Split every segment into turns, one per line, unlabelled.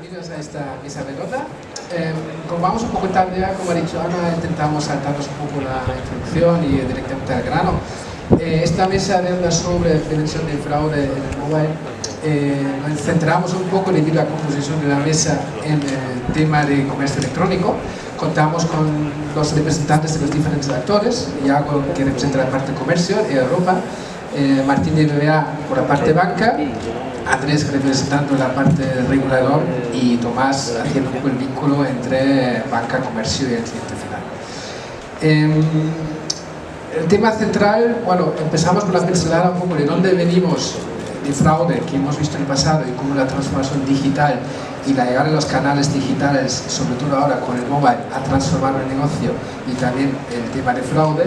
bienvenidos a esta mesa redonda. Como vamos un poco tarde ya, como ha dicho Ana, intentamos saltarnos un poco la introducción y directamente al grano. Esta mesa redonda sobre prevención de fraude en el mobile, nos centramos un poco debido a la composición de la mesa en el tema de comercio electrónico. Contamos con los representantes de los diferentes actores, Iago, que representa la parte de comercio y Europa, Martín de BBA por la parte banca, Andrés representando la parte regulador y Tomás haciendo un poco el vínculo entre banca, comercio y el cliente final. El tema central, bueno, empezamos con la pincelada un poco de dónde venimos de fraude que hemos visto en el pasado y cómo la transformación digital y la llegada de los canales digitales, sobre todo ahora con el mobile, ha transformado el negocio y también el tema de fraude,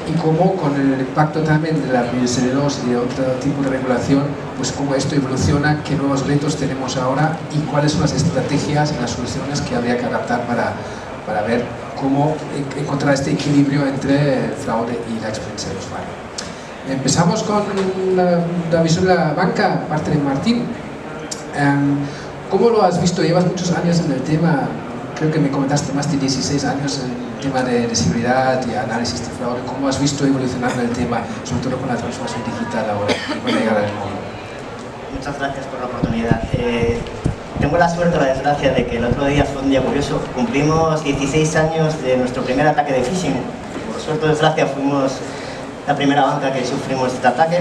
y cómo con el impacto también de la PSD2 y de otro tipo de regulación, pues cómo esto evoluciona, qué nuevos retos tenemos ahora y cuáles son las estrategias y las soluciones que habría que adaptar para ver cómo encontrar este equilibrio entre el fraude y la experiencia del usuario. Empezamos con la visión de la banca, parte de Martín. ¿Cómo lo has visto? Llevas muchos años en el tema, creo que me comentaste más de 16 años en el tema de seguridad y análisis de fraude. ¿Cómo has visto evolucionando el tema, sobre todo con la transformación digital ahora y con la llegada del móvil?
Muchas gracias por la oportunidad. Tengo la suerte o la desgracia de que el otro día fue un día curioso. Cumplimos 16 años de nuestro primer ataque de phishing. Por suerte o desgracia fuimos la primera banca que sufrimos este ataque.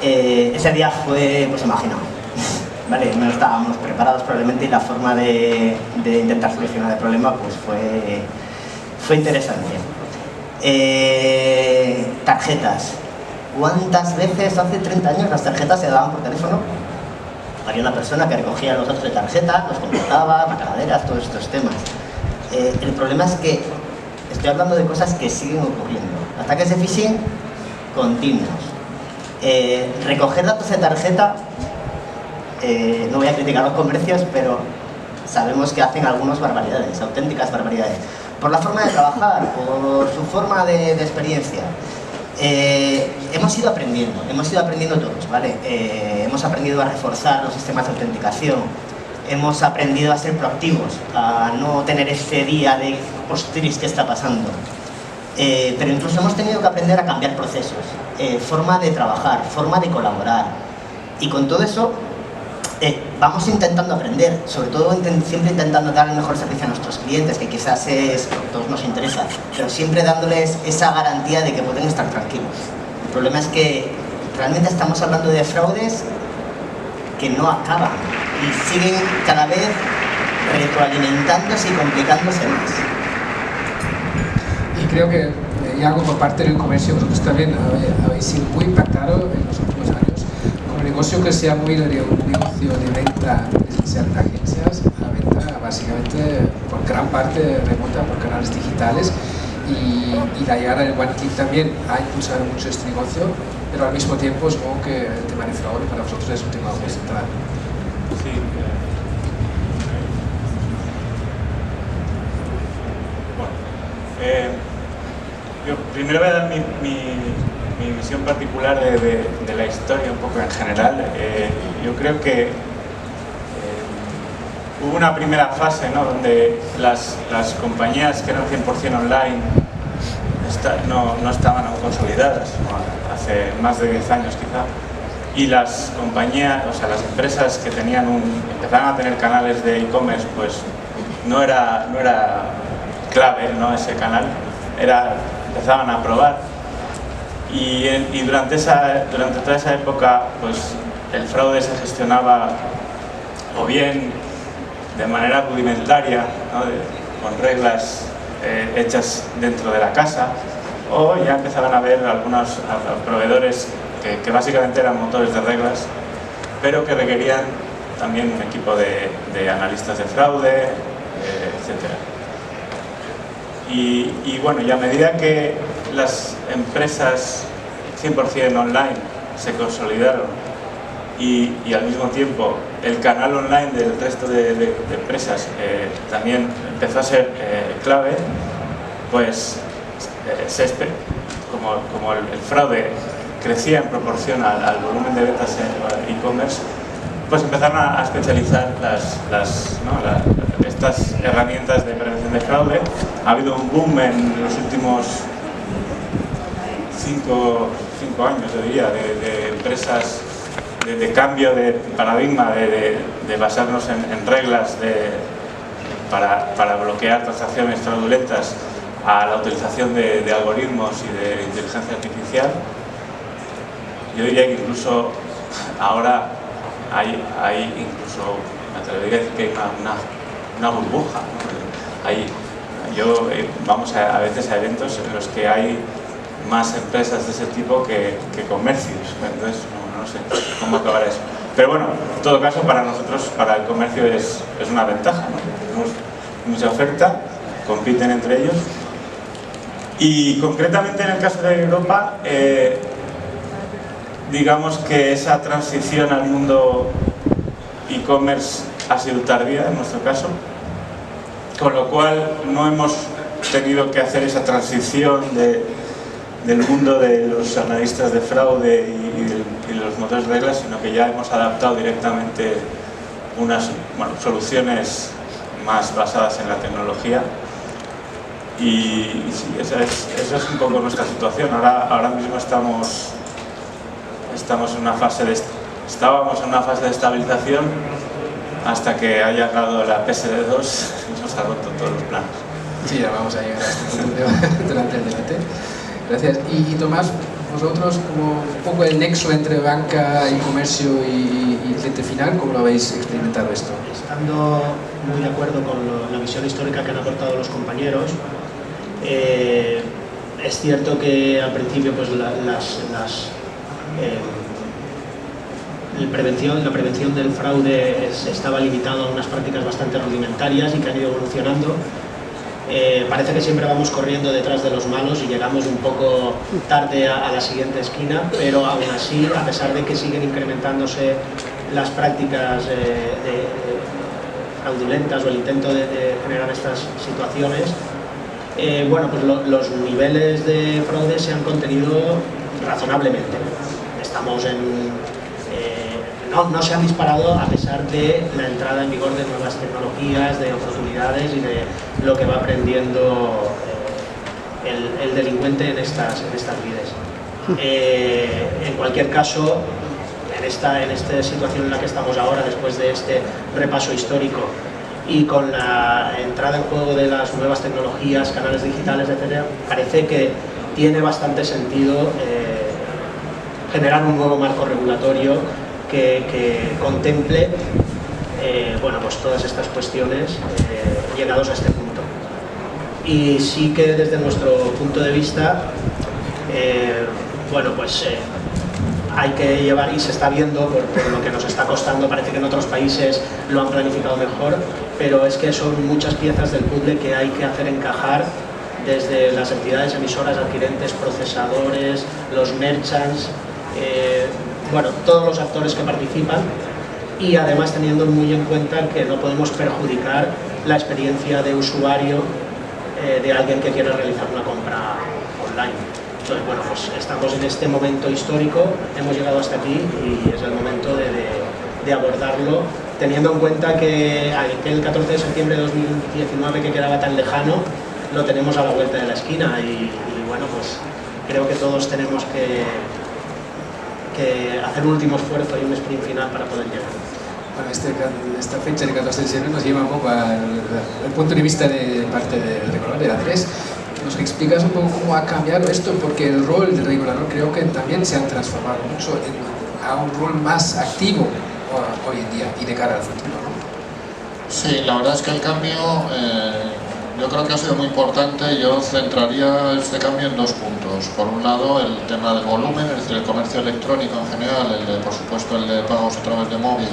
Ese día fue, pues imaginaos, ¿vale? No estábamos preparados probablemente y la forma de intentar solucionar el problema pues fue interesante. Tarjetas. ¿Cuántas veces hace 30 años las tarjetas se daban por teléfono? Había una persona que recogía los datos de tarjeta, los contrataba, macanaderas, todos estos temas. El problema es que estoy hablando de cosas que siguen ocurriendo. Ataques de phishing continuos. Recoger datos de tarjeta, no voy a criticar los comercios, pero sabemos que hacen algunas barbaridades, auténticas barbaridades. Por la forma de trabajar, por su forma de experiencia. Hemos ido aprendiendo todos, ¿vale? Hemos aprendido a reforzar los sistemas de autenticación, hemos aprendido a ser proactivos, a no tener este día de ostras, ¿qué está pasando? Pero incluso hemos tenido que aprender a cambiar procesos, forma de trabajar, forma de colaborar, y con todo eso vamos intentando aprender, sobre todo siempre intentando dar el mejor servicio a nuestros clientes, que quizás es lo que a todos nos interesa, pero siempre dándoles esa garantía de que pueden estar tranquilos. El problema es que realmente estamos hablando de fraudes que no acaban y siguen cada vez retroalimentándose y complicándose más.
Y creo que, Iago, por parte del comercio, vosotros también habéis sido muy impactados en los últimos años con el negocio que se ha movido de un negocio de venta presencial de agencias a venta básicamente por gran parte remota por canales digitales, y la llegada del One Click también ha impulsado mucho este negocio, pero al mismo tiempo supongo que el tema de fraude para vosotros es un tema muy central.
Sí. Bueno, yo primero voy a dar mi visión particular de la historia un poco en general. Yo creo que hubo una primera fase, ¿no?, donde las compañías que eran 100% online no estaban aún consolidadas, ¿no?, hace más de 10 años quizá, y las compañías, o sea, las empresas que empezaban a tener canales de e-commerce, pues no era clave, ¿no?, ese canal, empezaban a probar, y durante toda esa época pues el fraude se gestionaba o bien de manera rudimentaria, ¿no?, con reglas hechas dentro de la casa, o ya empezaban a haber algunos proveedores que básicamente eran motores de reglas, pero que requerían también un equipo de analistas de fraude, etc. Y bueno, y a medida que las empresas 100% online se consolidaron y al mismo tiempo el canal online del resto de empresas también empezó a ser clave, pues como el fraude crecía en proporción al volumen de ventas en e-commerce, pues empezaron a especializar estas herramientas de prevención de fraude. Ha habido un boom en los últimos 5 años, yo diría, de empresas de cambio de paradigma, de basarnos en reglas para bloquear transacciones fraudulentas a la utilización de algoritmos y de inteligencia artificial. Yo diría que incluso ahora hay incluso, me atrevería a decir que hay una burbuja, ¿no? Vamos a veces a eventos en los que hay más empresas de ese tipo que comercios, entonces no sé cómo acabará eso. Pero bueno, en todo caso, para nosotros, para el comercio es una ventaja, ¿no? Tenemos mucha oferta, compiten entre ellos. Y concretamente en el caso de Europa, digamos que esa transición al mundo e-commerce ha sido tardía en nuestro caso, con lo cual no hemos tenido que hacer esa transición del mundo de los analistas de fraude y los motores de reglas, sino que ya hemos adaptado directamente unas soluciones más basadas en la tecnología. Y sí, esa es un poco nuestra situación. Ahora mismo estábamos en una fase estábamos en una fase de estabilización hasta que ha llegado la PSD2 y nos ha roto todos los planos.
Sí, ya vamos a llegar a este punto durante el debate. Gracias. Y Tomás, vosotros, como un poco el nexo entre banca y comercio y cliente final, ¿cómo lo habéis experimentado esto?
Estando muy de acuerdo con la visión histórica que han aportado los compañeros, es cierto que al principio pues la prevención del fraude estaba limitado a unas prácticas bastante rudimentarias y que han ido evolucionando. Parece que siempre vamos corriendo detrás de los malos y llegamos un poco tarde a la siguiente esquina, pero aún así, a pesar de que siguen incrementándose las prácticas fraudulentas o el intento de generar estas situaciones, bueno, pues los niveles de fraude se han contenido razonablemente. Estamos no se han disparado a pesar de la entrada en vigor de nuevas tecnologías, de oportunidades y de lo que va aprendiendo el delincuente en estas lides. En cualquier caso, en esta situación en la que estamos ahora, después de este repaso histórico y con la entrada en juego de las nuevas tecnologías, canales digitales, etc., parece que tiene bastante sentido generar un nuevo marco regulatorio que contemple bueno, pues todas estas cuestiones llegados a este punto. Y sí que desde nuestro punto de vista, bueno, pues hay que llevar, y se está viendo por lo que nos está costando, parece que en otros países lo han planificado mejor, pero es que son muchas piezas del puzzle que hay que hacer encajar desde las entidades emisoras, adquirentes, procesadores, los merchants, bueno, todos los actores que participan, y además teniendo muy en cuenta que no podemos perjudicar la experiencia de usuario de alguien que quiera realizar una compra online. Entonces, bueno, pues estamos en este momento histórico, hemos llegado hasta aquí y es el momento de abordarlo, teniendo en cuenta que aquel 14 de septiembre de 2019 que quedaba tan lejano, lo tenemos a la vuelta de la esquina y bueno, pues creo que todos tenemos que hacer un último esfuerzo y un sprint final para poder llegar.
Bueno, esta fecha del 14 de septiembre nos lleva un poco al punto de vista de parte del regulador de A3. ¿Nos explicas un poco cómo ha cambiado esto? Porque el rol del regulador creo que también se ha transformado mucho a un rol más activo hoy en día y de cara al futuro, ¿no?
Sí, la verdad es que el cambio yo creo que ha sido muy importante. Yo centraría este cambio en dos puntos. Por un lado, el tema del volumen, es decir, el comercio electrónico en general, por supuesto el de pagos a través de móvil,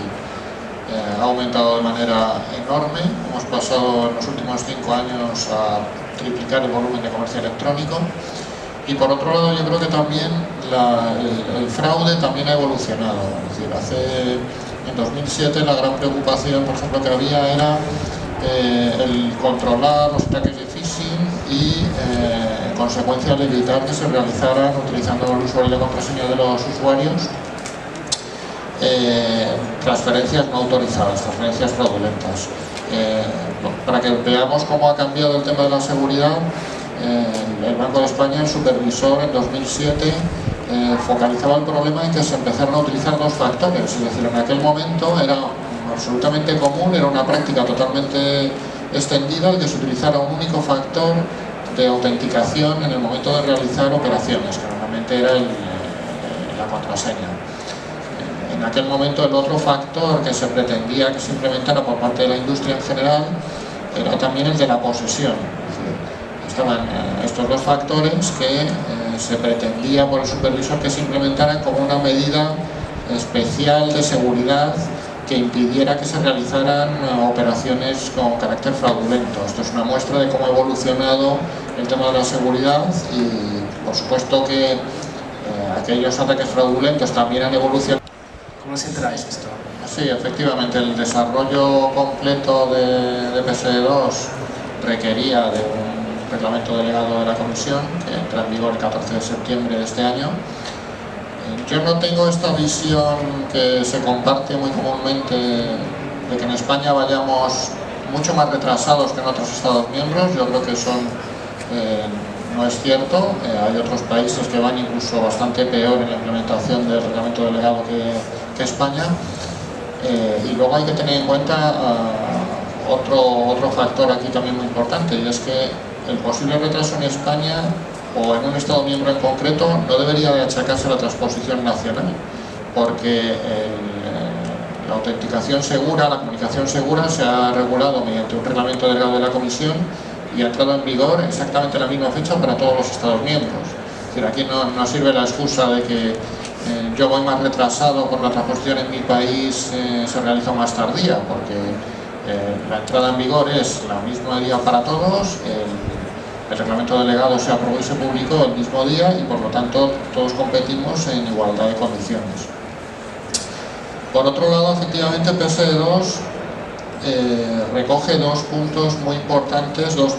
ha aumentado de manera enorme. Hemos pasado en los últimos 5 años a triplicar el volumen de comercio electrónico. Y por otro lado, yo creo que también el fraude también ha evolucionado. Es decir, en 2007 la gran preocupación, por ejemplo, que había era el controlar los ataques de phishing y en consecuencia el evitar que se realizaran utilizando el usuario y la contraseña de los usuarios transferencias no autorizadas, transferencias fraudulentas. Para que veamos cómo ha cambiado el tema de la seguridad, el Banco de España, el supervisor, en 2007 focalizaba el problema en que se empezaron a utilizar dos factores, es decir, en aquel momento era absolutamente común, era una práctica totalmente extendida el que se utilizara un único factor de autenticación en el momento de realizar operaciones, que normalmente era la contraseña. En aquel momento el otro factor que se pretendía que se implementara por parte de la industria en general era también el de la posesión. Estaban estos dos factores que se pretendía por el supervisor que se implementaran como una medida especial de seguridad que impidiera que se realizaran operaciones con carácter fraudulento. Esto es una muestra de cómo ha evolucionado el tema de la seguridad y por supuesto que aquellos ataques fraudulentos también han evolucionado.
¿Cómo os enteráis esto?
Sí, efectivamente, el desarrollo completo de PSD2 requería de un reglamento delegado de la Comisión que entra en vigor el 14 de septiembre de este año. Yo no tengo esta visión que se comparte muy comúnmente de que en España vayamos mucho más retrasados que en otros Estados miembros. Yo creo que eso no es cierto. Hay otros países que van incluso bastante peor en la implementación del reglamento delegado que España. Y luego hay que tener en cuenta otro factor aquí también muy importante, y es que el posible retraso en España o en un Estado miembro en concreto no debería de achacarse a la transposición nacional, porque la autenticación segura, la comunicación segura se ha regulado mediante un reglamento delegado de la Comisión y ha entrado en vigor exactamente a la misma fecha para todos los Estados miembros. Es decir, aquí no sirve la excusa de que yo voy más retrasado por la transposición en mi país, se realiza más tardía, porque la entrada en vigor es la misma día para todos, el reglamento delegado se aprobó y se publicó el mismo día y por lo tanto todos competimos en igualdad de condiciones. Por otro lado, efectivamente, PSD2 recoge dos puntos muy importantes, dos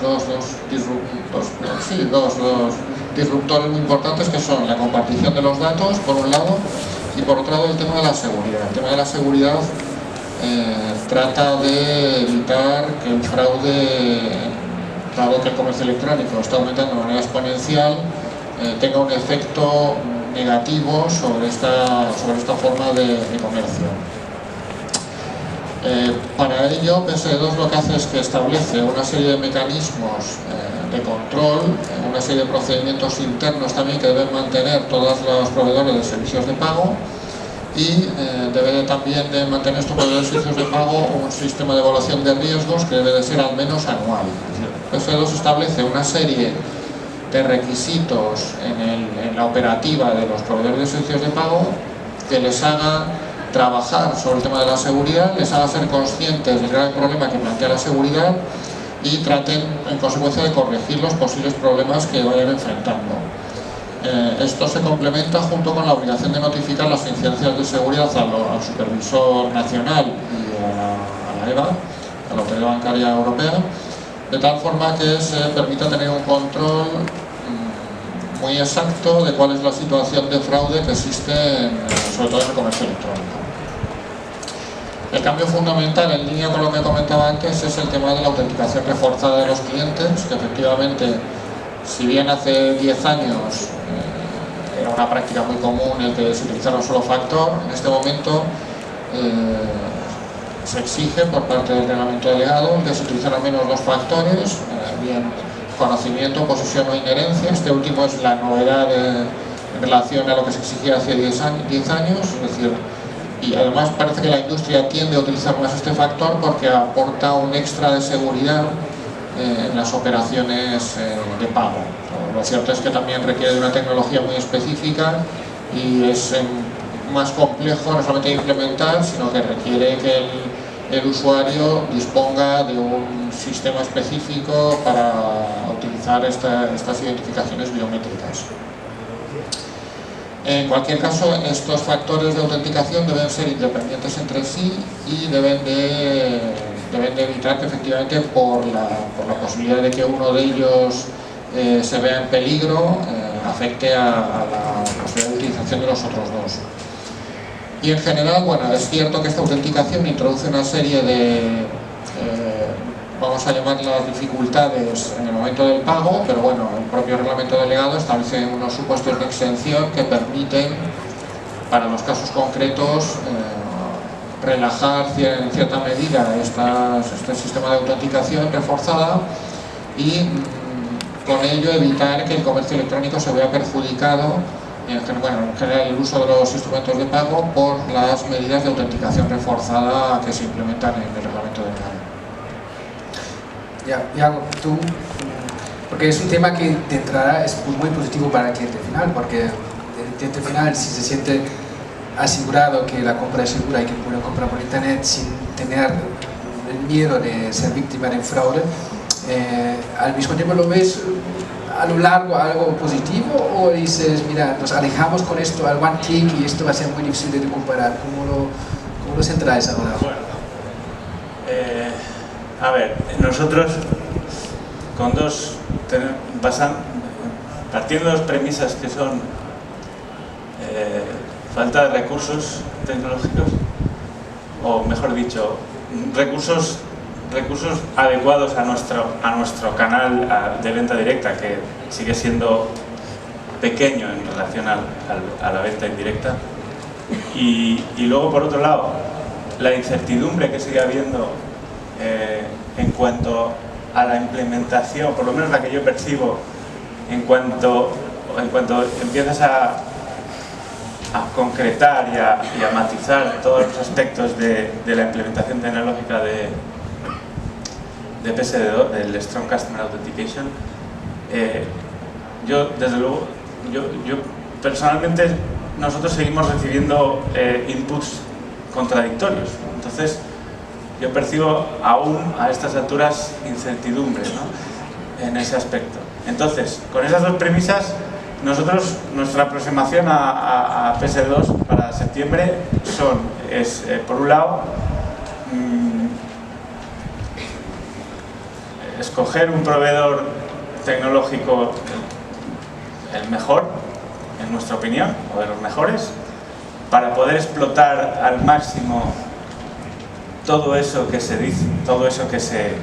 disruptores muy importantes, que son la compartición de los datos, por un lado, y por otro lado el tema de la seguridad. El tema de la seguridad trata de evitar que el fraude, dado que el comercio electrónico está aumentando de manera exponencial, tenga un efecto negativo sobre esta forma de comercio. Para ello, PSD2 lo que hace es que establece una serie de mecanismos de control, una serie de procedimientos internos también que deben mantener todos los proveedores de servicios de pago, y debe también de mantener estos proveedores de servicios de pago un sistema de evaluación de riesgos que debe de ser al menos anual. PSD2 establece una serie de requisitos en la operativa de los proveedores de servicios de pago que les haga trabajar sobre el tema de la seguridad, les haga ser conscientes del grave problema que plantea la seguridad y traten en consecuencia de corregir los posibles problemas que vayan enfrentando. Esto se complementa junto con la obligación de notificar las incidencias de seguridad al supervisor nacional y a la EBA, a la Autoridad Bancaria Europea, de tal forma que se permita tener un control muy exacto de cuál es la situación de fraude que existe sobre todo en el comercio electrónico. El cambio fundamental, en línea con lo que comentaba antes, es el tema de la autenticación reforzada de los clientes, que efectivamente, si bien hace 10 años era una práctica muy común el que se utilizara un solo factor, en este momento se exige por parte del reglamento delegado que se utilizan al menos dos factores, bien conocimiento, posesión o inherencia. Este último es la novedad en relación a lo que se exigía hace 10 años, es decir, y además parece que la industria tiende a utilizar más este factor porque aporta un extra de seguridad en las operaciones de pago. Lo cierto es que también requiere de una tecnología muy específica y es más complejo no solamente de implementar, sino que requiere que el usuario disponga de un sistema específico para utilizar estas identificaciones biométricas. En cualquier caso, estos factores de autenticación deben ser independientes entre sí y deben de evitar que efectivamente por la posibilidad de que uno de ellos se vea en peligro afecte a la posibilidad de utilización de los otros dos. Y en general, bueno, es cierto que esta autenticación introduce una serie de, vamos a llamarlas dificultades en el momento del pago, pero bueno, el propio reglamento delegado establece unos supuestos de exención que permiten, para los casos concretos, relajar en cierta medida este sistema de autenticación reforzada y con ello evitar que el comercio electrónico se vea perjudicado, en general el uso de los instrumentos de pago, por las medidas de autenticación reforzada que se implementan en el reglamento delegado.
Iago, tú, porque es un tema que de entrada es muy positivo para el cliente final, porque el cliente final, si se siente asegurado que la compra es segura y que puede comprar por internet sin tener el miedo de ser víctima de fraude, al mismo tiempo lo ves a lo largo algo positivo, o dices, mira, nos alejamos con esto al one click y esto va a ser muy difícil de comparar? ¿Cómo lo centráis ahora?
Bueno, a ver, nosotros con partiendo de las premisas que son falta de recursos tecnológicos, o mejor dicho, recursos adecuados a nuestro canal de venta directa, que sigue siendo pequeño en relación a la venta indirecta, y luego, por otro lado, la incertidumbre que sigue habiendo en cuanto a la implementación, por lo menos la que yo percibo, en cuanto empiezas a concretar y a matizar todos los aspectos de la implementación tecnológica de PSD2, del Strong Customer Authentication. Yo, desde luego, yo personalmente, nosotros seguimos recibiendo inputs contradictorios. Entonces, yo percibo aún a estas alturas incertidumbre, ¿no?, en ese aspecto. Entonces, con esas dos premisas, nuestra aproximación a PSD2 para septiembre es por un lado, escoger un proveedor tecnológico el mejor, en nuestra opinión, o de los mejores, para poder explotar al máximo todo eso que se dice, todo eso que se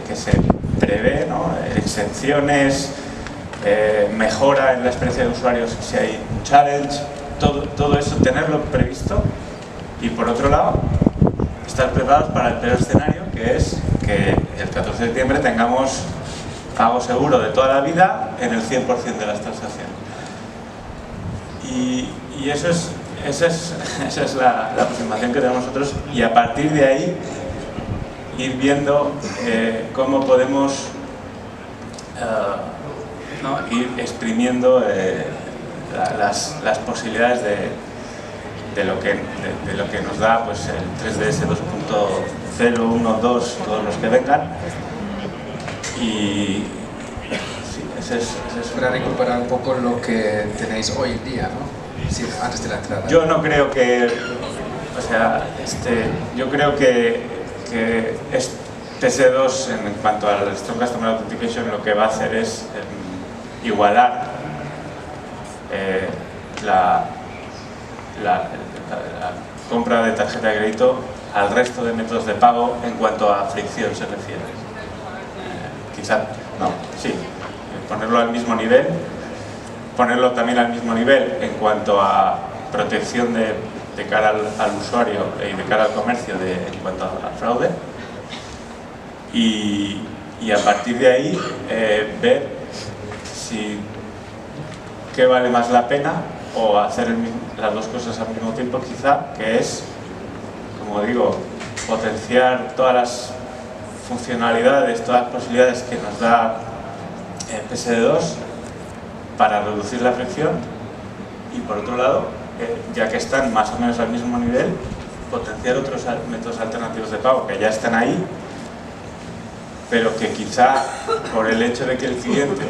prevé, ¿no?, exenciones, mejora en la experiencia de usuarios si hay un challenge, todo eso tenerlo previsto, y por otro lado estar preparados para el peor escenario, que es que el 14 de septiembre tengamos pago seguro de toda la vida en el 100% de las transacciones. Y esa es la aproximación que tenemos nosotros, y a partir de ahí ir viendo cómo podemos ir exprimiendo las posibilidades de lo que nos da, pues, el 3DS 2.0, 1, 2, todos los que vengan. Y sí, ese es
para recuperar un poco lo que tenéis hoy en día, ¿no? Sí, antes de la entrada.
Yo no creo que, o sea, yo creo que PSD2, en cuanto al Strong Customer Authentication, lo que va a hacer es igualar la compra de tarjeta de crédito al resto de métodos de pago en cuanto a fricción se refiere. Quizá, no, sí, ponerlo al mismo nivel, ponerlo también al mismo nivel en cuanto a protección de cara al usuario y de cara al comercio en cuanto a fraude, y a partir de ahí ver qué vale más la pena, o hacer las dos cosas al mismo tiempo, quizá, que es, como digo, potenciar todas las funcionalidades, todas las posibilidades que nos da PSD2 para reducir la fricción, y por otro lado, ya que están más o menos al mismo nivel, potenciar otros métodos alternativos de pago que ya están ahí, pero que quizá por el hecho de que el cliente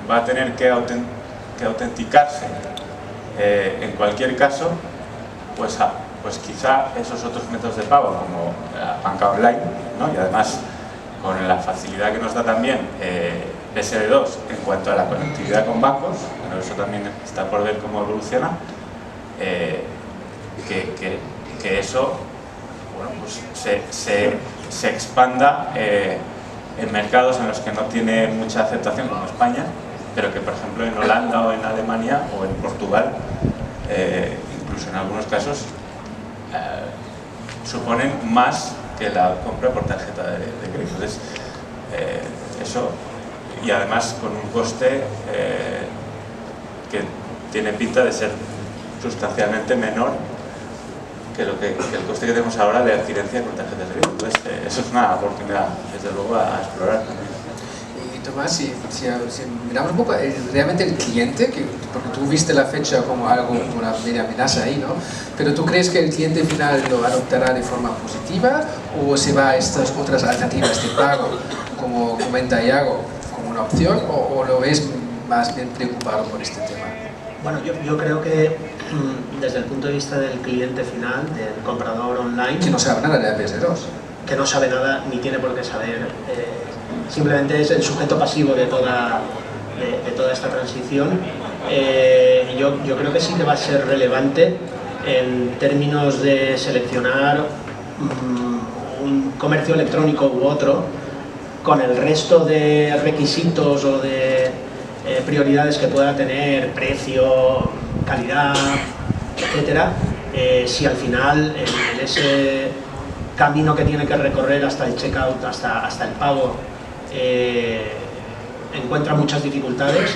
va a tener que autenticarse en cualquier caso, pues quizá esos otros métodos de pago, como la banca online, ¿no?, y además con la facilidad que nos da también PSD2 en cuanto a la conectividad con bancos, bueno, eso también está por ver cómo evoluciona, que que eso, bueno, pues se expanda en mercados en los que no tiene mucha aceptación, como España, pero que, por ejemplo, en Holanda o en Alemania o en Portugal, incluso en algunos casos, suponen más que la compra por tarjeta de crédito. Entonces, eso, y además con un coste que tiene pinta de ser sustancialmente menor que el coste que tenemos ahora de adquirencia con tarjetas de crédito. Entonces, eso es una oportunidad, desde luego, a explorar también.
Y Tomás, si miramos un poco, realmente el cliente, porque tú viste la fecha como algo, como una media amenaza ahí, ¿no? Pero ¿tú crees que el cliente final lo adoptará de forma positiva o se va a estas otras alternativas de pago, como comenta Iago, como una opción, o lo ves más bien preocupado por este tema?
Bueno, yo creo que desde el punto de vista del cliente final, del comprador online...
Que no sabe nada de PSD2.
Que no sabe nada ni tiene por qué saber. Simplemente es el sujeto pasivo de toda esta transición. Yo creo que sí que va a ser relevante en términos de seleccionar un comercio electrónico u otro con el resto de requisitos o de prioridades que pueda tener, precio, calidad, etcétera, si al final en ese camino que tiene que recorrer hasta el checkout, hasta el pago, encuentra muchas dificultades,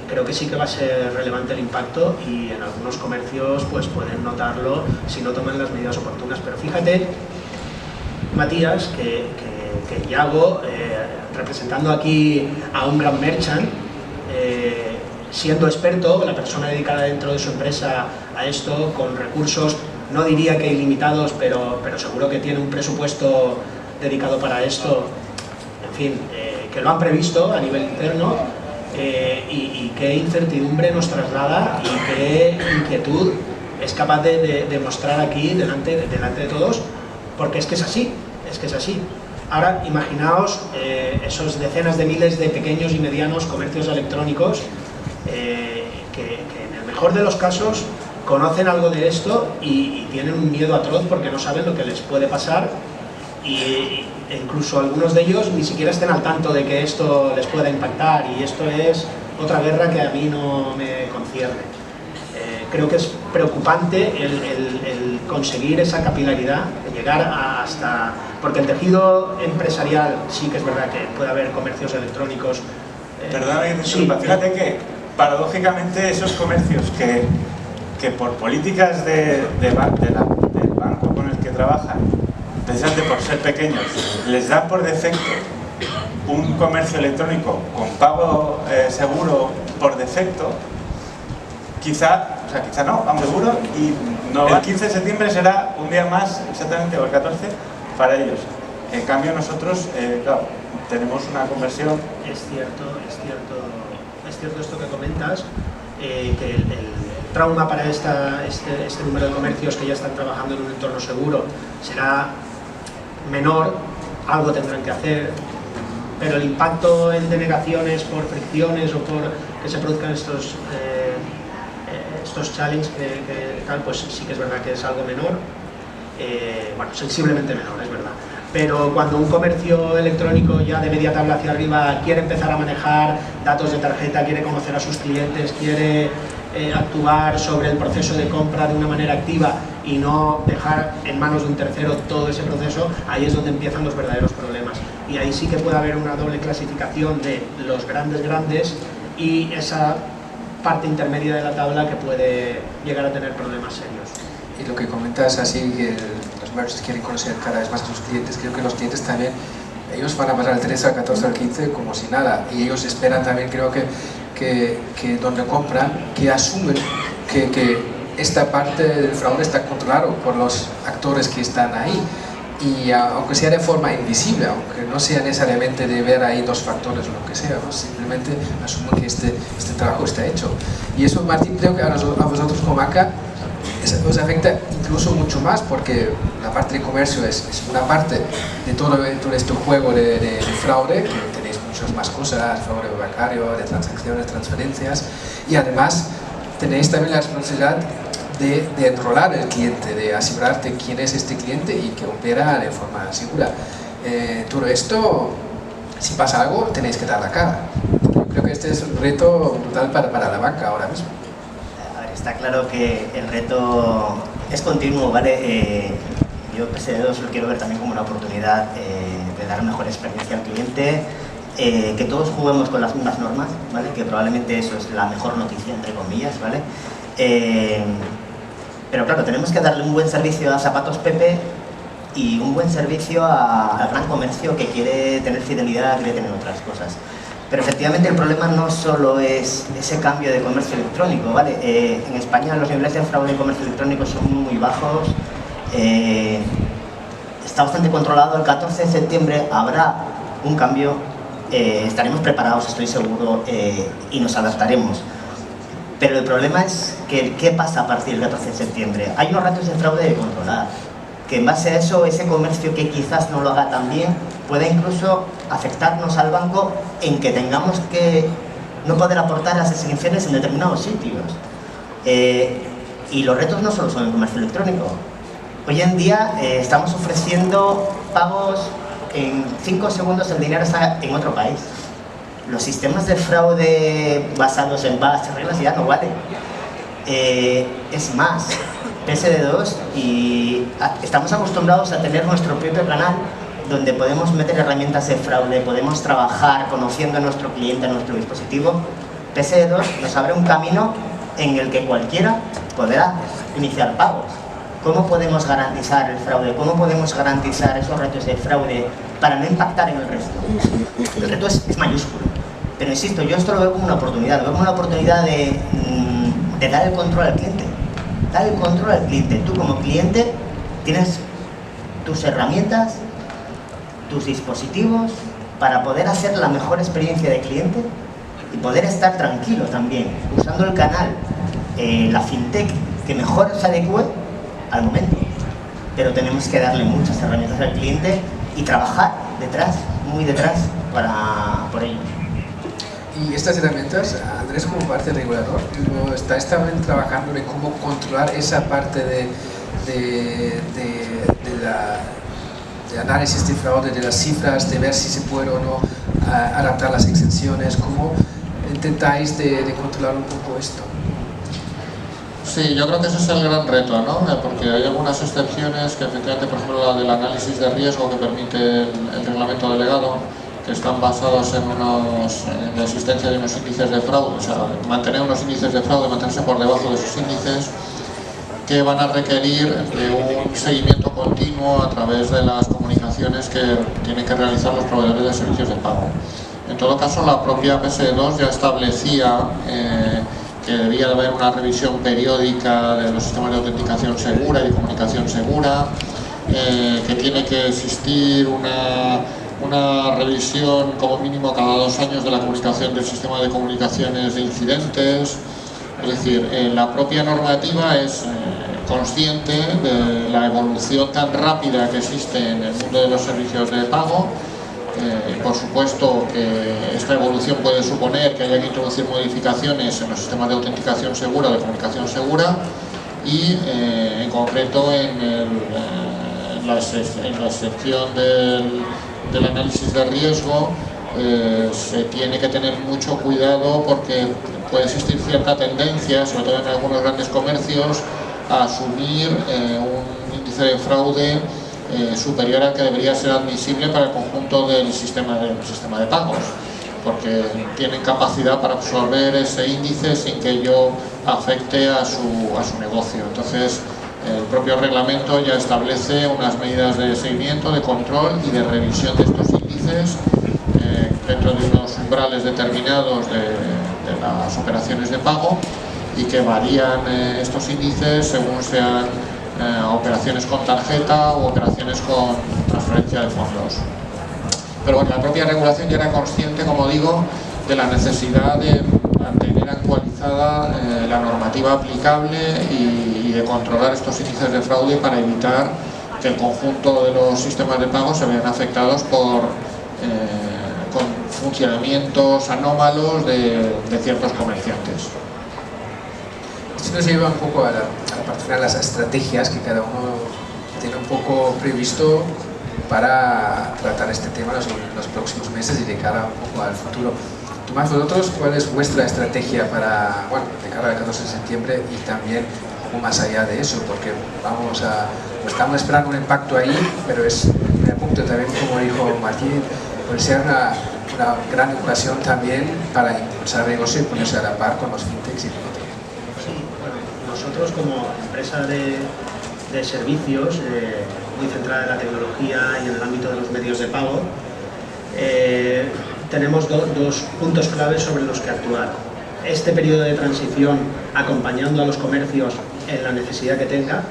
creo que sí que va a ser relevante el impacto y en algunos comercios pues pueden notarlo si no toman las medidas oportunas. Pero fíjate, Matías, que Iago, representando aquí a un gran merchant, siendo experto, la persona dedicada dentro de su empresa a esto, con recursos, no diría que ilimitados, pero seguro que tiene un presupuesto dedicado para esto, en fin, que lo han previsto a nivel interno, y qué incertidumbre nos traslada y qué inquietud es capaz de mostrar aquí delante de todos, porque es que es así, Ahora, imaginaos esos decenas de miles de pequeños y medianos comercios electrónicos que en el mejor de los casos conocen algo de esto y tienen un miedo atroz porque no saben lo que les puede pasar e incluso algunos de ellos ni siquiera estén al tanto de que esto les pueda impactar, y esto es otra guerra que a mí no me concierne. Creo que es preocupante el conseguir esa capilaridad, llegar hasta... Porque el tejido empresarial sí que es verdad que puede haber comercios electrónicos.
Perdóname, disculpa, fíjate que paradójicamente esos comercios que por políticas del banco con el que trabajan, precisamente por ser pequeños, les dan por defecto un comercio electrónico con pago seguro por defecto, quizá no, vamos seguro, y el 15 de septiembre será un día más, exactamente, o el 14, para ellos. En cambio nosotros, claro, tenemos una conversión...
Es cierto esto que comentas, que el trauma para este número de comercios que ya están trabajando en un entorno seguro será menor, algo tendrán que hacer, pero el impacto en denegaciones por fricciones o por que se produzcan estos challenges tal, pues sí que es verdad que es algo menor, bueno, sensiblemente menor, es verdad. Pero cuando un comercio electrónico ya de media tabla hacia arriba quiere empezar a manejar datos de tarjeta, quiere conocer a sus clientes, quiere actuar sobre el proceso de compra de una manera activa y no dejar en manos de un tercero todo ese proceso, ahí es donde empiezan los verdaderos problemas. Y ahí sí que puede haber una doble clasificación de los grandes y esa parte intermedia de la tabla que puede llegar a tener problemas serios.
Y lo que comentas así, que los merchants quieren conocer cada vez más a sus clientes, creo que los clientes también, ellos van a pasar el 13, al 14, al 15 como si nada, y ellos esperan también, creo que donde compran, que asumen que esta parte del fraude está controlado por los actores que están ahí, y aunque sea de forma invisible, aunque no sea necesariamente de ver ahí dos factores o lo que sea, ¿no? Simplemente asumen que este trabajo está hecho. Y eso, Martín, creo que a vosotros como banca os afecta incluso mucho más, porque la parte de comercio es una parte de todo este juego de fraude, que tenéis muchas más cosas, fraude bancario, de transacciones, transferencias, y además tenéis también la responsabilidad de enrolar el cliente, de asegurarte quién es este cliente y que opera de forma segura. Todo esto, si pasa algo, tenéis que dar la cara. Yo creo que este es un reto brutal para la banca ahora mismo.
A ver, está claro que el reto es continuo, ¿vale? Yo PSD2 lo quiero ver también como una oportunidad de dar mejor experiencia al cliente, que todos juguemos con las mismas normas, ¿vale? Que probablemente eso es la mejor noticia, entre comillas, ¿vale? Pero claro, tenemos que darle un buen servicio a Zapatos Pepe y un buen servicio al gran comercio que quiere tener fidelidad, quiere tener otras cosas. Pero efectivamente el problema no solo es ese cambio de comercio electrónico, ¿vale? En España los niveles de fraude en comercio electrónico son muy bajos, está bastante controlado. El 14 de septiembre habrá un cambio, estaremos preparados, estoy seguro, y nos adaptaremos. Pero el problema es que, ¿qué pasa a partir del 14 de septiembre? Hay unos ratios de fraude de controlar, que en base a eso, ese comercio que quizás no lo haga tan bien, puede incluso afectarnos al banco en que tengamos que no poder aportar las exenciones en determinados sitios. Y los retos no solo son el comercio electrónico. Hoy en día estamos ofreciendo pagos en 5 segundos, el dinero está en otro país. Los sistemas de fraude basados en bases y reglas ya no valen. Es más, PSD2 y estamos acostumbrados a tener nuestro propio canal donde podemos meter herramientas de fraude, podemos trabajar conociendo a nuestro cliente, a nuestro dispositivo. PSD2 nos abre un camino en el que cualquiera podrá iniciar pagos. ¿Cómo podemos garantizar el fraude? ¿Cómo podemos garantizar esos retos de fraude para no impactar en el resto? El reto es mayúsculo. Pero insisto, yo esto lo veo como una oportunidad. Lo veo como una oportunidad de dar el control al cliente. Dar el control al cliente. Tú como cliente tienes tus herramientas, tus dispositivos para poder hacer la mejor experiencia de cliente y poder estar tranquilo también, usando el canal, la fintech que mejor se adecue al momento. Pero tenemos que darle muchas herramientas al cliente y trabajar detrás, muy detrás, por ello.
Y estas herramientas, Andrés, como parte regulador, ¿estáis también trabajando en cómo controlar esa parte de análisis de fraude, de las cifras, de ver si se puede o no adaptar las exenciones? ¿Cómo intentáis de controlar un poco esto?
Sí, yo creo que ese es el gran reto, ¿no? Porque hay algunas excepciones que efectivamente, por ejemplo, la del análisis de riesgo que permite el reglamento delegado, que están basados en la existencia de unos índices de fraude, o sea, mantener unos índices de fraude, mantenerse por debajo de esos índices, que van a requerir de un seguimiento continuo a través de las comunicaciones que tienen que realizar los proveedores de servicios de pago. En todo caso, la propia PSD2 ya establecía que debía haber una revisión periódica de los sistemas de autenticación segura y de comunicación segura, que tiene que existir una revisión como mínimo cada 2 años de la comunicación del sistema de comunicaciones de incidentes. Es decir, la propia normativa es consciente de la evolución tan rápida que existe en el mundo de los servicios de pago. Por supuesto que esta evolución puede suponer que haya que introducir modificaciones en los sistemas de autenticación segura, de comunicación segura, y en concreto en la sección del análisis de riesgo se tiene que tener mucho cuidado porque puede existir cierta tendencia, sobre todo en algunos grandes comercios, a asumir un índice de fraude superior al que debería ser admisible para el conjunto del sistema de pagos, porque tienen capacidad para absorber ese índice sin que ello afecte a su negocio. Entonces, el propio reglamento ya establece unas medidas de seguimiento, de control y de revisión de estos índices dentro de unos umbrales determinados de las operaciones de pago, y que varían estos índices según sean operaciones con tarjeta o operaciones con transferencia de fondos. Pero bueno, la propia regulación ya era consciente, como digo, de la necesidad de mantener actualizada la normativa aplicable y de controlar estos índices de fraude para evitar que el conjunto de los sistemas de pago se vean afectados con funcionamientos anómalos de ciertos comerciantes.
si nos lleva un poco a la parte final, las estrategias que cada uno tiene un poco previsto para tratar este tema en los próximos meses y de cara un poco al futuro. Tomás, vosotros, ¿cuál es vuestra estrategia para, bueno, de cara al 14 de septiembre y también un poco más allá de eso? Porque estamos esperando un impacto ahí, pero es un punto también, como dijo Martín, puede ser una gran ocasión también para impulsar el negocio y ponerse a la par con los fintechs y con otros.
Sí, bueno, nosotros como empresa de servicios, muy centrada en la tecnología y en el ámbito de los medios de pago, tenemos dos puntos claves sobre los que actuar. Este periodo de transición, acompañando a los comercios en la necesidad que tenga,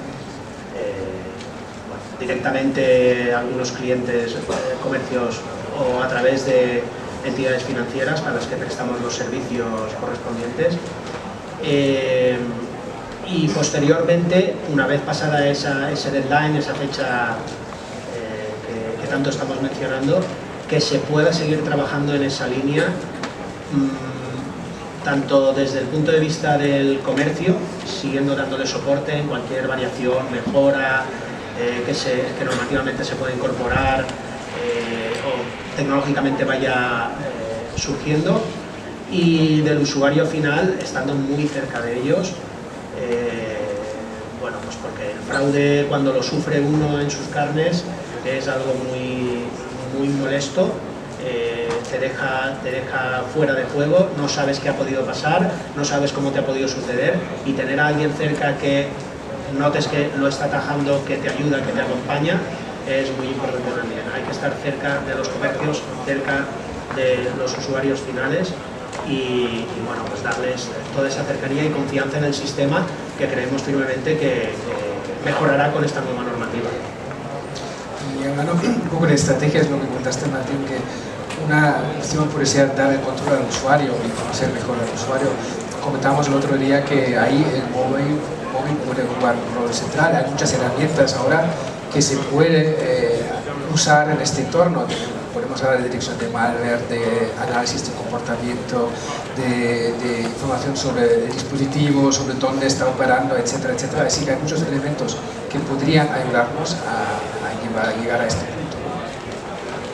directamente a algunos clientes, comercios o a través de entidades financieras para las que prestamos los servicios correspondientes. Y posteriormente, una vez pasada ese deadline, esa fecha que tanto estamos mencionando, que se pueda seguir trabajando en esa línea, tanto desde el punto de vista del comercio, siguiendo dándole soporte en cualquier variación, mejora que normativamente se puede incorporar o tecnológicamente vaya surgiendo, y del usuario final, estando muy cerca de ellos. Bueno, pues porque el fraude, cuando lo sufre uno en sus carnes, es algo muy molesto. Te deja fuera de juego, no sabes qué ha podido pasar, no sabes cómo te ha podido suceder, y tener a alguien cerca que notes que lo está atajando, que te ayuda, que te acompaña, es muy importante también. Hay que estar cerca de los comercios, cerca de los usuarios finales y bueno, pues darles toda esa cercanía y confianza en el sistema, que creemos firmemente que mejorará con esta nueva normativa.
Y hablando un poco de estrategias, lo que contaste, Martín, que una cuestión puede ser dar el control al usuario y conocer mejor al usuario. Comentábamos el otro día que ahí el móvil puede jugar un rol central. Hay muchas herramientas ahora que se puede usar en este entorno. Podemos hablar de detección de malware, de análisis de comportamiento, de información sobre el dispositivo, sobre dónde está operando, etcétera, etcétera. Así que hay muchos elementos que podrían ayudarnos a llegar a este punto.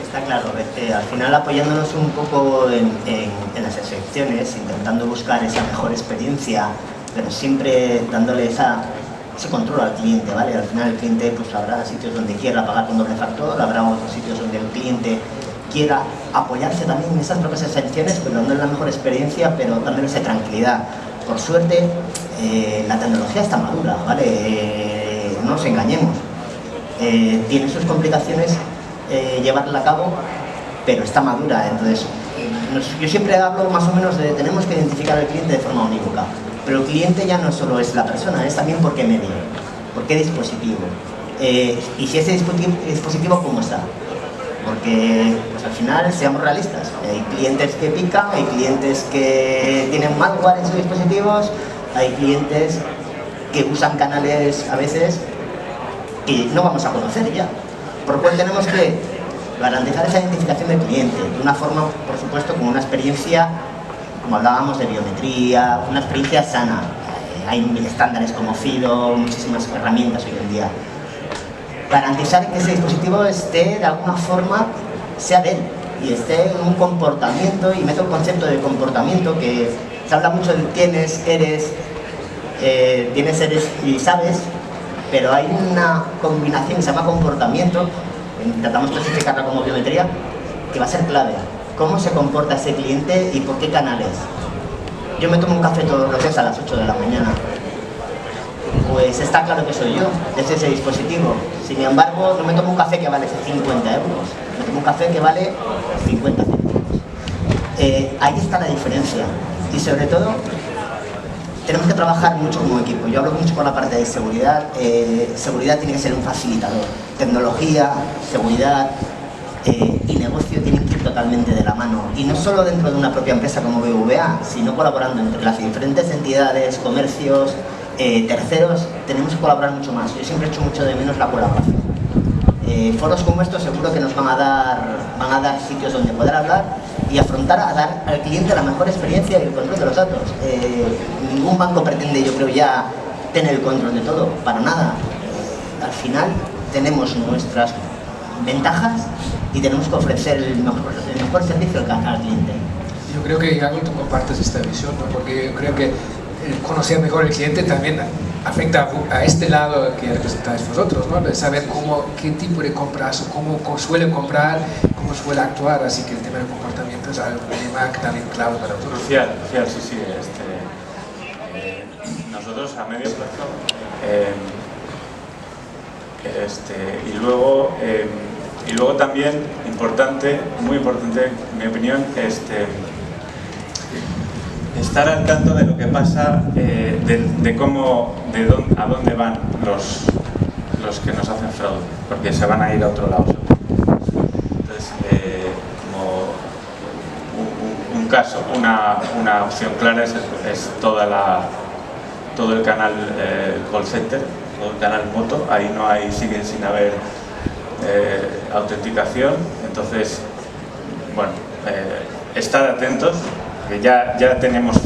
Está claro, al final apoyándonos un poco en las excepciones, intentando buscar esa mejor experiencia, pero siempre dándole ese control al cliente, ¿vale? Al final el cliente pues habrá sitios donde quiera pagar con doble factor, habrá otros sitios donde el cliente quiera apoyarse también en esas propias excepciones, pero dándole la mejor experiencia, pero dándole esa tranquilidad. Por suerte, la tecnología está madura, ¿vale? No nos engañemos. Tiene sus complicaciones llevarla a cabo, pero está madura. Entonces, yo siempre hablo más o menos de tenemos que identificar al cliente de forma unívoca, pero el cliente ya no solo es la persona, es también por qué medio, por qué dispositivo, y si ese dispositivo cómo está, porque pues, al final seamos realistas, hay clientes que pican, hay clientes que tienen malware en sus dispositivos, hay clientes que usan canales a veces que no vamos a conocer ya, por lo cual tenemos que garantizar esa identificación del cliente de una forma, por supuesto, con una experiencia, como hablábamos de biometría, una experiencia sana. Hay estándares como FIDO, muchísimas herramientas hoy en día. Garantizar que ese dispositivo esté de alguna forma, sea de él, y esté en un comportamiento, y meto el concepto de comportamiento, que se habla mucho de tienes, eres y sabes, pero hay una combinación que se llama comportamiento, tratamos de clasificarla como biometría, que va a ser clave. ¿Cómo se comporta ese cliente y por qué canales? Yo me tomo un café todos los días a las 8 de la mañana. Pues está claro que soy yo, desde ese dispositivo. Sin embargo, no me tomo un café que vale 50 euros, me tomo un café que vale 50 céntimos. Ahí está la diferencia. Y sobre todo, tenemos que trabajar mucho como equipo. Yo hablo mucho por la parte de seguridad. Seguridad tiene que ser un facilitador. Tecnología, seguridad y negocio tienen que ir totalmente de la mano. Y no solo dentro de una propia empresa como BBVA, sino colaborando entre las diferentes entidades, comercios, terceros. Tenemos que colaborar mucho más. Yo siempre echo mucho de menos la colaboración. Foros como estos seguro que nos van a dar sitios donde poder hablar y afrontar a dar al cliente la mejor experiencia y el control de los datos. Ningún banco pretende, yo creo, ya tener el control de todo, para nada. Al final tenemos nuestras ventajas y tenemos que ofrecer el mejor servicio al cliente.
Yo creo que, Iago, tú compartes esta visión, ¿no? Porque yo creo que conocer mejor el cliente también afecta a este lado que representáis vosotros, ¿no? De saber qué tipo de compras, cómo suele comprar, cómo suele actuar, así que el tema del comportamiento es algo también clave para vosotros.
Crucial, sí. Nosotros a medio plazo y luego también muy importante en mi opinión, estar al tanto de lo que pasa, a dónde van los que nos hacen fraude, porque se van a ir a otro lado. Entonces, como un caso, una opción clara es todo el canal call center, todo el canal moto. Ahí sigue sin haber autenticación. Entonces, bueno, estar atentos, que ya tenemos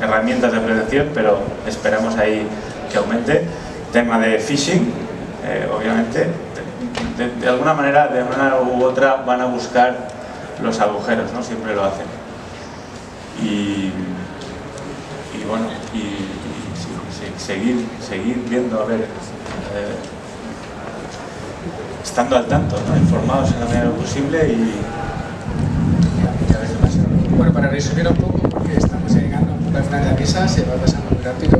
herramientas de prevención, pero esperamos ahí que aumente. Tema de phishing, obviamente, de alguna manera, de una u otra, van a buscar los agujeros, ¿no? Siempre lo hacen. Y bueno, seguir viendo, a ver, estando al tanto, ¿no? Informados en la medida de lo posible y
bueno, para resumir un poco, porque estamos llegando al final de la mesa, se va pasando muy rápido.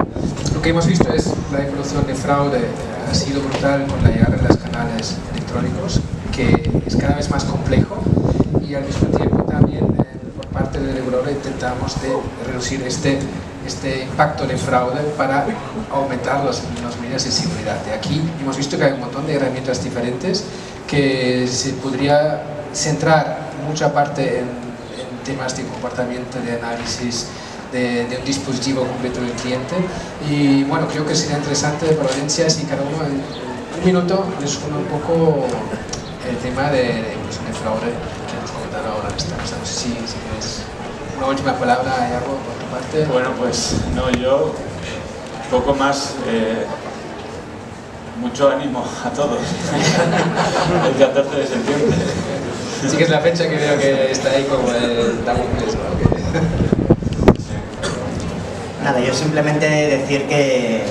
Lo que hemos visto es la evolución de fraude ha sido brutal con la llegada de los canales electrónicos, que es cada vez más complejo, y al mismo tiempo también por parte del regulador intentamos reducir este impacto de fraude para aumentar las medidas de seguridad. De aquí hemos visto que hay un montón de herramientas diferentes que se podría centrar mucha parte en temas de comportamiento, de análisis de un dispositivo completo del cliente. Y bueno, creo que sería interesante para la audiencia si cada uno en un minuto resume un poco el tema de inclusión de fraude que hemos comentado ahora en esta mesa. No sé si tienes una última palabra, Iago, por tu parte.
Bueno, pues no, yo poco más. Mucho ánimo a todos el 14 de septiembre.
Sí que es la fecha que veo que está ahí como el Damocles, ¿no?
Nada, yo simplemente decir que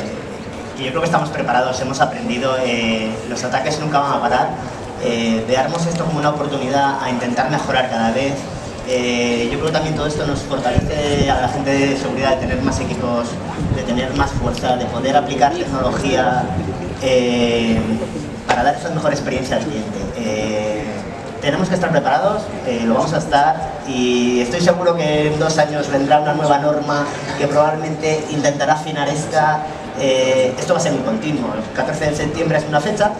yo creo que estamos preparados, hemos aprendido, los ataques nunca van a parar, veamos esto como una oportunidad a intentar mejorar cada vez. Yo creo que también todo esto nos fortalece a la gente de seguridad, de tener más equipos, de tener más fuerza, de poder aplicar tecnología para dar esa mejor experiencia al cliente. Tenemos que estar preparados, lo vamos a estar, y estoy seguro que en 2 años vendrá una nueva norma que probablemente intentará afinar esta. Esto va a ser muy continuo. El 14 de septiembre es una fecha,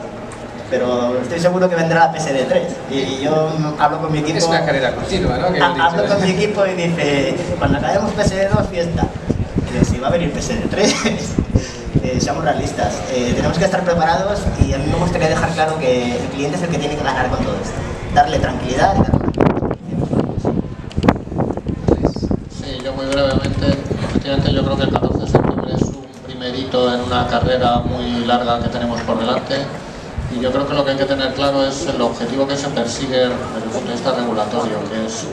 pero estoy seguro que vendrá la PSD3. Y yo hablo con mi equipo.
Es una carrera continua, ¿no?
Hablo con mi equipo y dice: cuando acabemos PSD2, fiesta. Y digo: si va a venir PSD3. Seamos realistas. Tenemos que estar preparados, y a mí me gustaría dejar claro que el cliente es el que tiene que ganar con todo esto. Darle tranquilidad.
Sí, yo muy brevemente, efectivamente yo creo que el 14 de septiembre es un primer hito en una carrera muy larga que tenemos por delante, y yo creo que lo que hay que tener claro es el objetivo que se persigue desde el punto de vista regulatorio, que es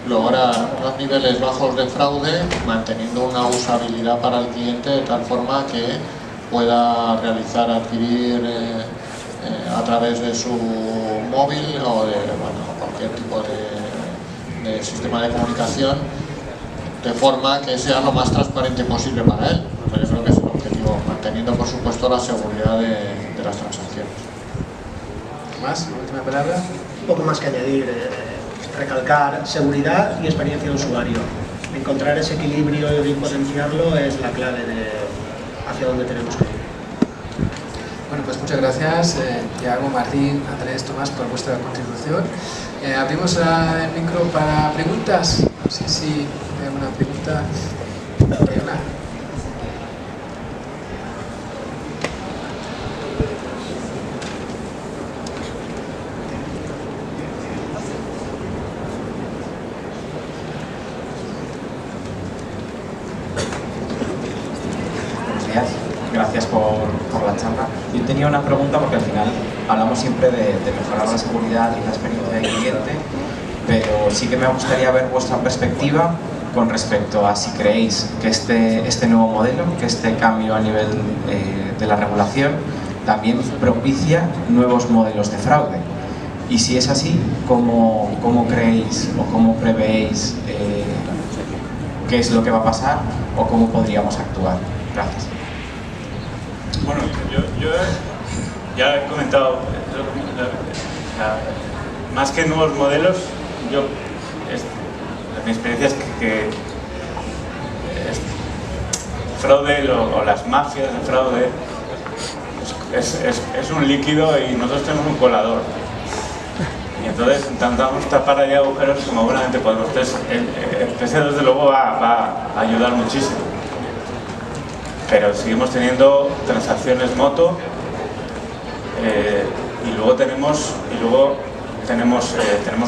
lograr unos niveles bajos de fraude manteniendo una usabilidad para el cliente de tal forma que pueda realizar, adquirir a través de su móvil o de cualquier tipo de sistema de comunicación, de forma que sea lo más transparente posible para él. Yo creo que es el objetivo, manteniendo por supuesto la seguridad de las transacciones.
¿Más? ¿Última palabra?
Un poco más que añadir, recalcar seguridad y experiencia de usuario. Encontrar ese equilibrio y potenciarlo es la clave de hacia dónde tenemos que ir.
Bueno, pues muchas gracias, Iago, Martín, Andrés, Tomás, por vuestra contribución. Abrimos el micro para preguntas. No sé si hay alguna pregunta. ¿Hay una?
gracias por la charla. Yo tenía una pregunta porque al final hablamos siempre de mejorar la seguridad y la experiencia del cliente, pero sí que me gustaría ver vuestra perspectiva con respecto a si creéis que este nuevo modelo, que este cambio a nivel de la regulación también propicia nuevos modelos de fraude. Y si es así, ¿cómo creéis o cómo prevéis qué es lo que va a pasar o cómo podríamos actuar? Gracias.
Bueno, yo ya he comentado, más que nuevos modelos, mi experiencia es que fraude o las mafias de fraude es un líquido y nosotros tenemos un colador. Y entonces intentamos tapar ahí agujeros como buenamente podemos. Entonces, el PC desde luego va a ayudar muchísimo. Pero seguimos teniendo transacciones moto y luego tenemos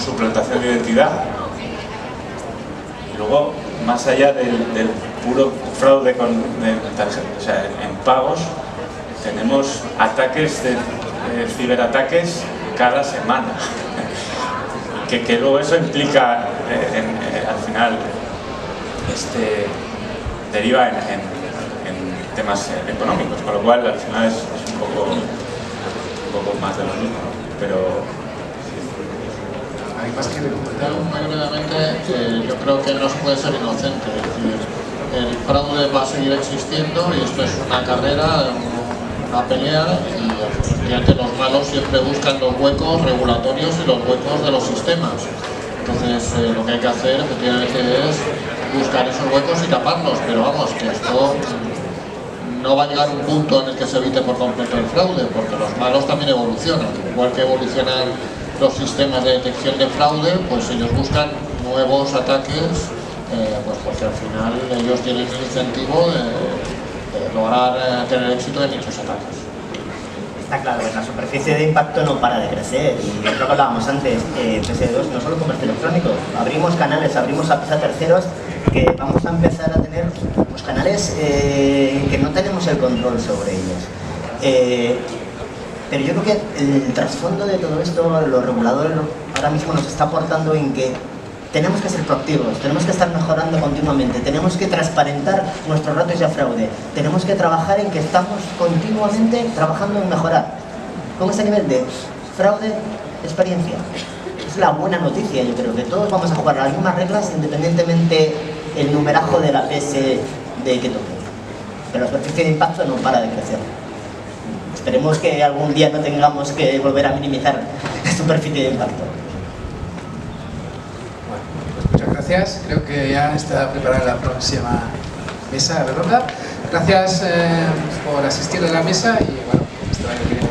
suplantación de identidad. Y luego, más allá del puro fraude en pagos, tenemos ataques ciberataques cada semana. que luego eso implica, al final, deriva en temas económicos, con lo cual al final es un poco más de lo mismo, pero
¿hay más que comentar?
Muy brevemente, yo creo que no se puede ser inocente, es decir, el fraude va a seguir existiendo y esto es una carrera, una pelea, y efectivamente los malos siempre buscan los huecos regulatorios y los huecos de los sistemas. Entonces lo que hay que hacer efectivamente es buscar esos huecos y taparlos, pero vamos, que esto no va a llegar a un punto en el que se evite por completo el fraude, porque los malos también evolucionan, igual que evolucionan los sistemas de detección de fraude, pues ellos buscan nuevos ataques, pues porque al final ellos tienen el incentivo de lograr tener éxito en dichos ataques.
Está claro, la superficie de impacto no para de crecer y es lo que hablábamos antes, PS2 no solo comercio electrónico, abrimos canales, abrimos APIs a terceros que vamos a empezar a tener pues, canales que no tenemos el control sobre ellos. Pero yo creo que el trasfondo de todo esto, los reguladores ahora mismo nos está aportando en que tenemos que ser proactivos, tenemos que estar mejorando continuamente, tenemos que transparentar nuestros ratios de fraude, tenemos que trabajar en que estamos continuamente trabajando en mejorar. Con este nivel de fraude, experiencia. Es la buena noticia, yo creo que todos vamos a jugar las mismas reglas independientemente el numerajo de la PS de que toque. Pero la superficie de impacto no para de crecer. Esperemos que algún día no tengamos que volver a minimizar la superficie de impacto.
Muchas gracias, creo que ya está preparada la próxima mesa redonda. Gracias por asistir a la mesa y bueno, hasta el año que viene.